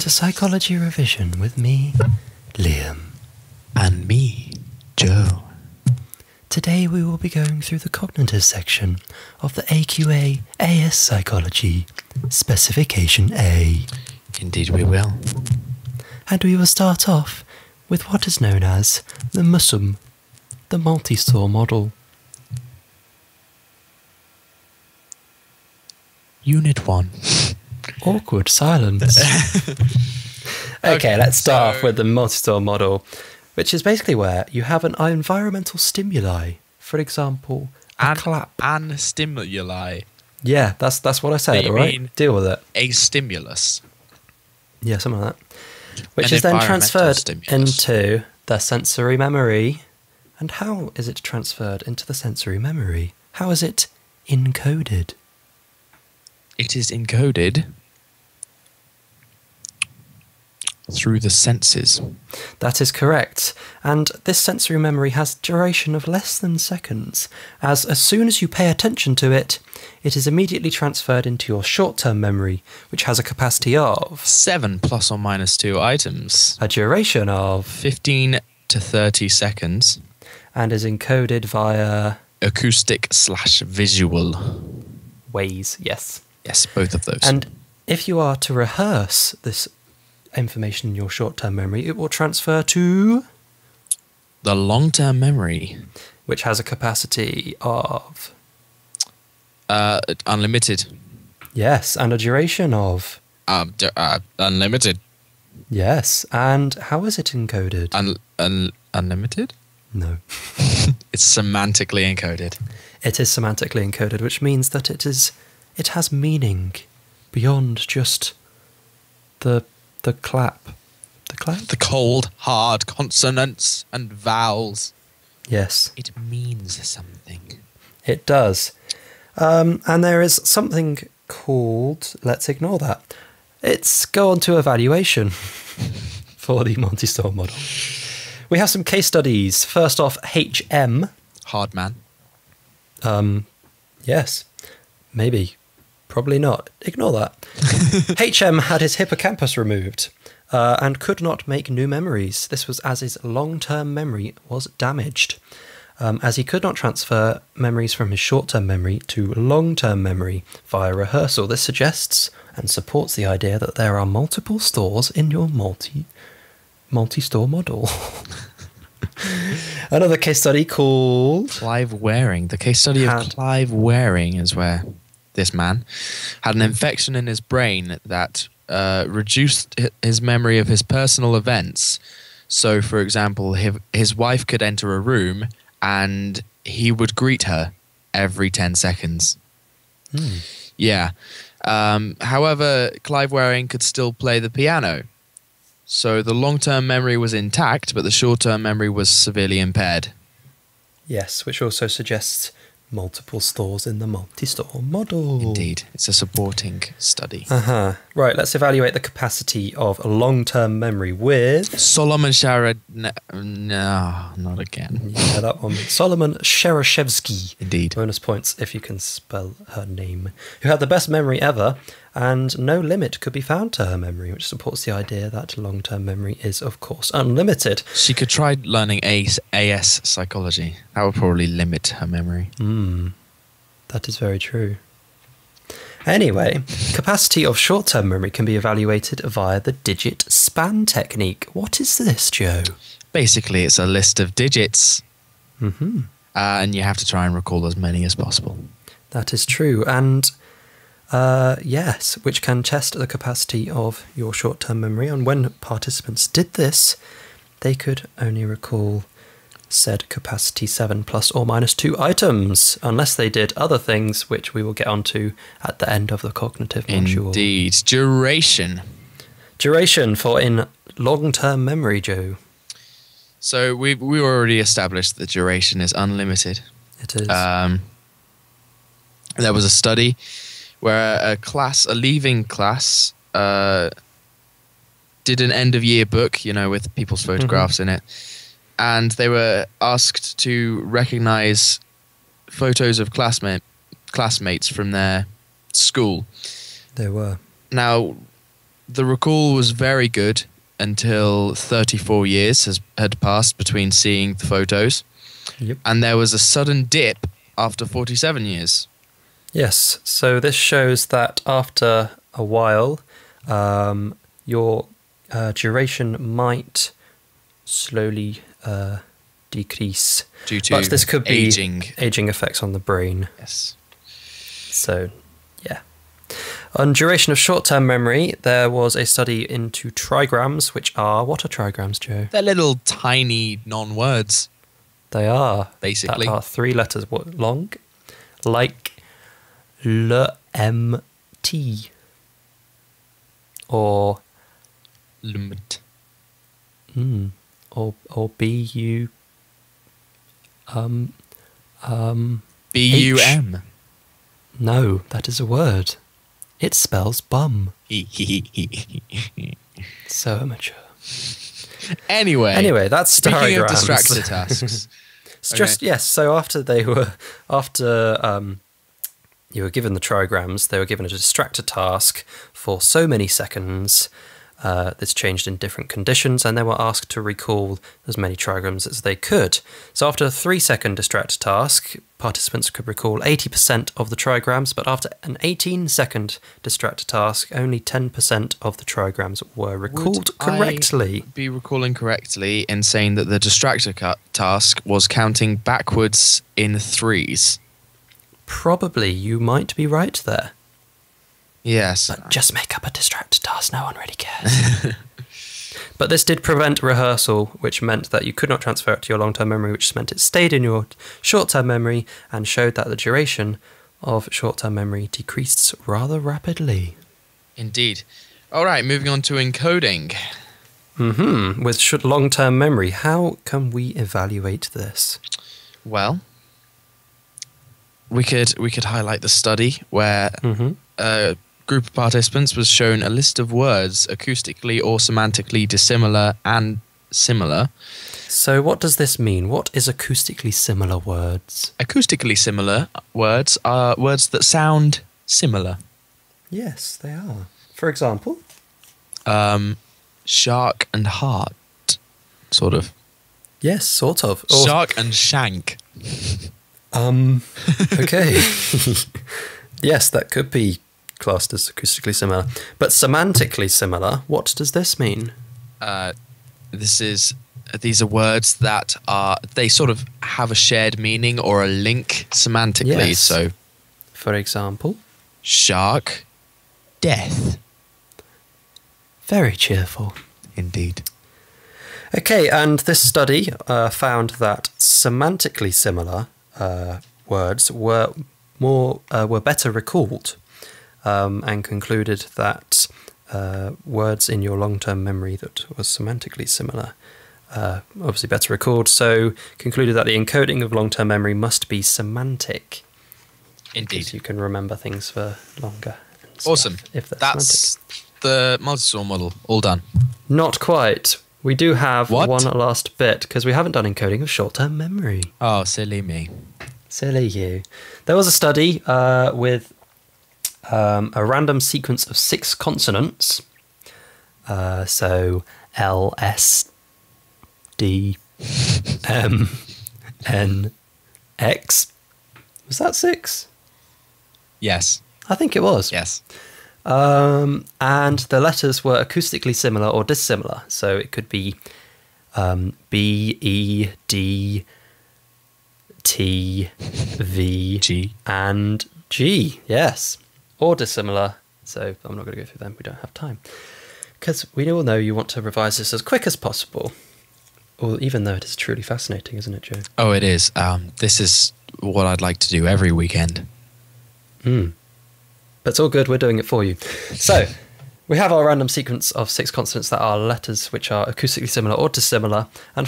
to Psychology Revision with me, Liam. And me, Joe. Today we will be going through the cognitive section of the AQA AS Psychology, Specification A. Indeed we will. And we will start off with what is known as the MSM, the multi-store model. Unit 1. Awkward silence. Okay, let's start off with the multi-store model, which is basically where you have an environmental stimuli. For example, a clap. An stimuli. Yeah, that's what I said, You all right? mean Deal with it. A stimulus. Yeah, something like that. Which An is then environmental transferred stimulus. into the sensory memory. And how is it transferred into the sensory memory? How is it encoded? It is encoded through the senses. That is correct. And this sensory memory has duration of less than seconds, as soon as you pay attention to it, it is immediately transferred into your short-term memory, which has a capacity of 7 plus or minus 2 items. a duration of 15 to 30 seconds. and is encoded via Acoustic/visual. ways, yes. Yes, both of those. And if you are to rehearse this information in your short-term memory, it will transfer to, the long-term memory. which has a capacity of, Unlimited. yes, and a duration of, Unlimited. yes. And how is it encoded? Unlimited? No. It's semantically encoded. It is semantically encoded, which means that it has meaning beyond just the clap. The clap? The cold, hard consonants and vowels. Yes, It means something. it does. And there is something called, let's ignore that. Let's go on to evaluation for the multi-store model. We have some case studies. First off, HM. Hard man. Yes, maybe, probably not. Ignore that. HM had his hippocampus removed and could not make new memories. This was as his long-term memory was damaged. As he could not transfer memories from his short-term memory to long-term memory via rehearsal. This suggests and supports the idea that there are multiple stores in your multi-store model. Another case study called Clive Waring. The case study of Clive Waring is where this man had an infection in his brain that reduced his memory of his personal events. So, for example, his wife could enter a room and he would greet her every 10 seconds. Yeah. However, Clive Waring could still play the piano. So the long-term memory was intact, but the short-term memory was severely impaired. Yes, which also suggests multiple stores in the multi-store model. Indeed. It's a supporting study. Right, let's evaluate the capacity of long-term memory with Solomon Sharad... No, not again. yeah, that one. Solomon Shereshevsky. Indeed. Bonus points if you can spell her name. Who had the best memory ever, and no limit could be found to her memory, which supports the idea that long-term memory is, of course, unlimited. She could try learning AS psychology. That would probably limit her memory. That is very true. Anyway, capacity of short-term memory can be evaluated via the digit span technique. What is this, Joe? Basically, it's a list of digits. And you have to try and recall as many as possible. That is true. And yes, which can test the capacity of your short-term memory. And when participants did this, they could only recall said capacity 7 plus or minus 2 items, unless they did other things, which we will get onto at the end of the cognitive module. Indeed. Duration. Duration for in long-term memory, Joe. So we already established that duration is unlimited. It is. There was a study where a leaving class, did an end-of-year book, with people's photographs in it. And they were asked to recognize photos of classmates from their school. They were. Now, the recall was very good until 34 years had passed between seeing the photos. Yep. And there was a sudden dip after 47 years. Yes, so this shows that after a while, your duration might slowly decrease. Due to but this could be aging effects on the brain. Yes. So, yeah. On duration of short-term memory, there was a study into trigrams, which are... What are trigrams, Joe? They're little tiny non-words. They are. Basically. That are 3 letters long. Like LMT. Or... Lumt. Or BU... BUM. No, that is a word. It spells bum. So immature. Anyway, that's speaking diagrams. of distractor tasks. It's just, yes, so after you were given the trigrams, they were given a distractor task for so many seconds. This changed in different conditions, and they were asked to recall as many trigrams as they could. So after a 3-second distractor task, participants could recall 80% of the trigrams, but after an 18-second distractor task, only 10% of the trigrams were recalled correctly. I be recalling correctly in saying that the distractor task was counting backwards in 3s? Probably, you might be right there. Yes. But just make up a distractor task, no one really cares. But this did prevent rehearsal, which meant that you could not transfer it to your long-term memory, which meant it stayed in your short-term memory and showed that the duration of short-term memory decreased rather rapidly. Indeed. All right, moving on to encoding. With long-term memory, how can we evaluate this? Well, we could highlight the study where a group of participants was shown a list of words acoustically or semantically dissimilar and similar. So what does this mean? What is acoustically similar words? Acoustically similar words are words that sound similar. Yes, they are. For example? Shark and heart, sort of. Yes, sort of. Or shark and shank. Okay. Yes, that could be classed as acoustically similar. But semantically similar, what does this mean? These are words that they sort of have a shared meaning or a link semantically. Yes. So, for example? Shark, death. Very cheerful. Indeed. Okay, and this study found that semantically similar words were better recalled, and concluded that words in your long-term memory that was semantically similar, obviously better recalled, so concluded that the encoding of long-term memory must be semantic. Indeed. Because you can remember things for longer. Awesome. If that's the multi-source model. All done. Not quite. We do have What? one last bit, because we haven't done encoding of short-term memory. Oh, silly me. Silly you. There was a study with a random sequence of 6 consonants. So L, S, D, M, N, X. Was that 6? Yes. I think it was. Yes. And the letters were acoustically similar or dissimilar. So it could be B, E, D, T, V, G, and G. Yes. Or dissimilar. So I'm not going to go through them. We don't have time. Because we all know you want to revise this as quick as possible. Or even though it is truly fascinating, isn't it, Joe? Oh, it is. This is what I'd like to do every weekend. But it's all good. We're doing it for you. So we have our random sequence of 6 consonants that are letters which are acoustically similar or dissimilar, and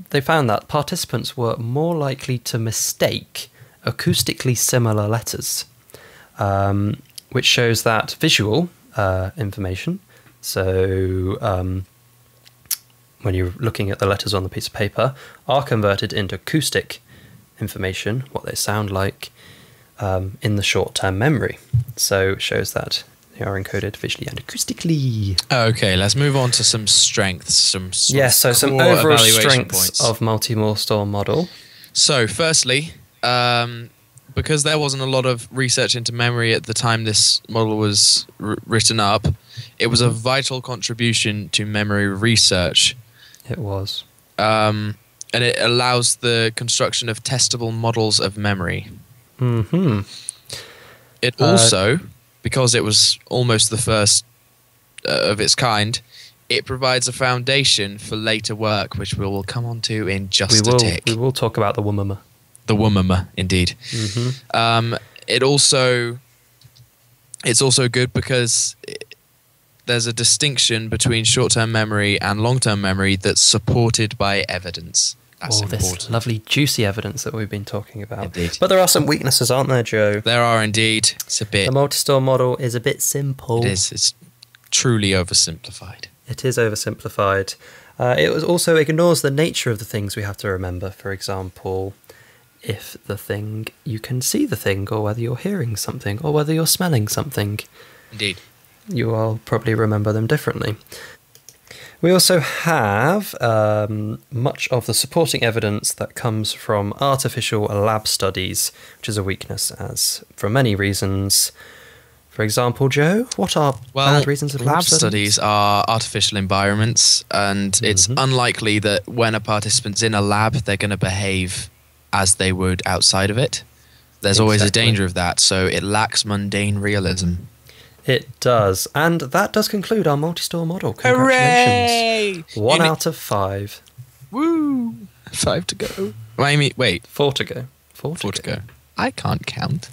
they found that participants were more likely to mistake acoustically similar letters, which shows that visual information, so when you're looking at the letters on the piece of paper, are converted into acoustic information, what they sound like, in the short-term memory. So it shows that They are encoded visually and acoustically. Okay, let's move on to some strengths. Some overall strengths of multi-store model. So, firstly, because there wasn't a lot of research into memory at the time this model was written up, it was a vital contribution to memory research. It was. And it allows the construction of testable models of memory. Mm-hmm. It also, because it was almost the first of its kind, it provides a foundation for later work, which we will come on to in just a tick. We will talk about the WMMA. The WMMA, indeed. Mm-hmm. It's also good because there's a distinction between short-term memory and long-term memory that's supported by evidence. That's important. This lovely juicy evidence that we've been talking about. Indeed. But there are some weaknesses, aren't there, Joe? There are indeed. It's a bit. The multi-store model is a bit simple. It is. It's truly oversimplified. It is oversimplified. It also ignores the nature of the things we have to remember. For example, if you can see the thing, or whether you're hearing something, or whether you're smelling something. Indeed. You will probably remember them differently. We also have much of the supporting evidence that comes from artificial lab studies, which is a weakness, as for many reasons. For example, Joe, what are bad reasons of lab studies are artificial environments, and it's unlikely that when a participant's in a lab, they're going to behave as they would outside of it. There's always a danger of that, so it lacks mundane realism. It does. And that does conclude our multi-store model. Congratulations. Hooray! 1 out of 5. Woo! 5 to go. Wait. 4 to go. 4 to go. I can't count.